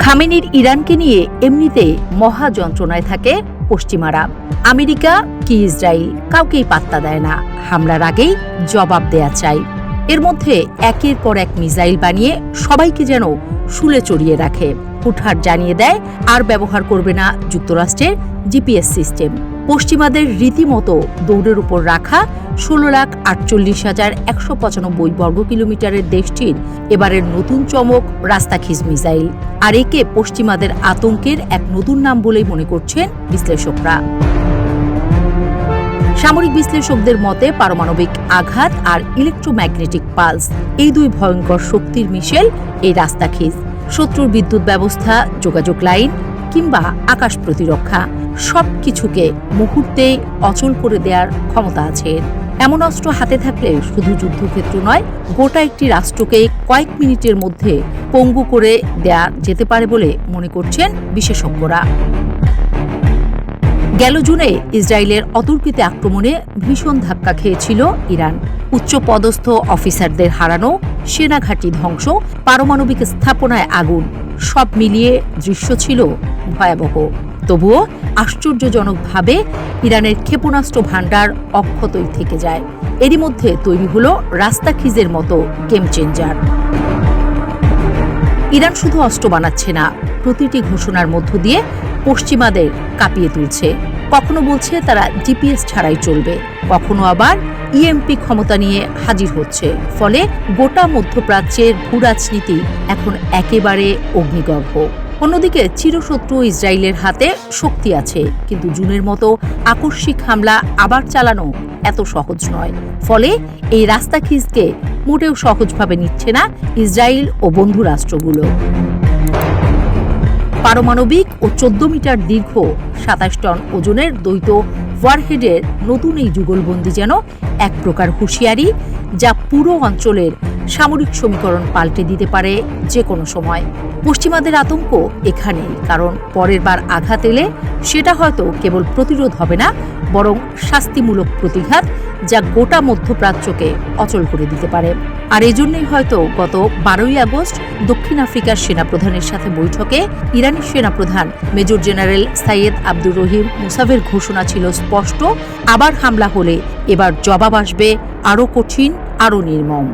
খামেনির ইরানকে নিয়ে এমনিতে মহা যন্ত্রণায় থাকে পশ্চিমারা। আমেরিকা কি ইসরায়েল কাউকেই পাত্তা দেয় না, হামলার আগেই জবাব দেয়া চাই। এর মধ্যে একের পর এক মিসাইল বানিয়ে সবাইকে যেন শুলে চড়িয়ে রাখে। হুটহাট জানিয়ে দেয় আর ব্যবহার করবে না যুক্তরাষ্ট্রের জিপিএস সিস্টেম। পশ্চিমাদের রীতিমতো দৌড়ের উপর রাখা 16,48,195 বর্গ কিলোমিটারের দেশটির এবারের নতুন চমক রাস্তাখিজ মিসাইল। আর একে পশ্চিমাদের আতঙ্কের এক নতুন নাম বলেই মনে করছেন বিশ্লেষকরা। সামরিক বিশ্লেষকদের মতে পারমাণবিক আঘাত আর ইলেকট্রোম্যাগনেটিক পালস, এই দুই ভয়ঙ্কর শক্তির মিশেল এই রাস্তাখিজ। শত্রুর বিদ্যুৎ ব্যবস্থা, যোগাযোগ লাইন কিংবা আকাশ প্রতিরক্ষা সবকিছুকে মুহূর্তে অচল করে দেওয়ার ক্ষমতা আছে। এমন অস্ত্র হাতে থাকলে শুধু যুদ্ধক্ষেত্র নয়, গোটা একটি রাষ্ট্রকে কয়েক মিনিটের মধ্যে পঙ্গু করে দেয়া যেতে পারে বলে মনে করছেন বিশেষজ্ঞরা। গেল জুনে ইসরায়েলের অতর্কিত আক্রমণে ভীষণ ধাক্কা খেয়েছিল ইরান। উচ্চ পদস্থ অফিসারদের হারানো, সেনাঘাঁটি ধ্বংস, পারমাণবিক স্থাপনায় আগুন, সব মিলিয়ে দৃশ্য ছিল ভয়াবহ। তবুও আশ্চর্যজনকভাবে ইরানের ক্ষেপণাস্ত্র ভাণ্ডার অক্ষতই থেকে যায়। এরই মধ্যে তৈরি হলো রাস্তাখিজের মতো গেম চেঞ্জার। ইরান শুধু অস্ত্র বানাচ্ছে না, প্রতিটি ঘোষণার মধ্য দিয়ে পশ্চিমাদের কাঁপিয়ে তুলছে। কখনো বলছে তারা জিপিএস ছাড়াই চলবে, কখনো আবার ইএমপি ক্ষমতা নিয়ে হাজির হচ্ছে। ফলে গোটা মধ্যপ্রাচ্যের ভূরাজনীতি এখন একেবারে অগ্নিগর্ভ। অন্যদিকে চিরশত্রু ইসরায়েলের হাতে শক্তি আছে, কিন্তু জুনের মতো আকস্মিক হামলা আবার চালানো এত সহজ নয়। ফলে এই রাস্তাখিজকে মোটেও সহজভাবে নিচ্ছে না ইসরায়েল ও বন্ধু রাষ্ট্রগুলো। পারমাণবিক ও 14 মিটার দীর্ঘ 27 টন ওজনের দ্বৈত ওয়ারহেডের নতুন এই যুগলবন্দি যেন এক প্রকার হুঁশিয়ারি, যা পুরো অঞ্চলের সামরিক সমীকরণ পাল্টে দিতে পারে যে কোনো সময়। পশ্চিমাদের আতঙ্ক এখানেই, কারণ পরের বার আঘাত এলে সেটা হয়তো কেবল প্রতিরোধ হবে না, বরং শাস্তিমূলক প্রতিঘাত, যা গোটা মধ্যপ্রাচ্যকে অচল করে দিতে পারে। আর এজন্যই হয়তো গত 12ই আগস্ট দক্ষিণ আফ্রিকার সেনাপ্রধানের সাথে বৈঠকে ইরানি সেনাপ্রধান মেজর জেনারেল সাইয়েদ আব্দুর রহিম মুসাভের ঘোষণা ছিল স্পষ্ট, আবার হামলা হলে এবার জবাব আসবে আরও কঠিন, আরও নির্মম।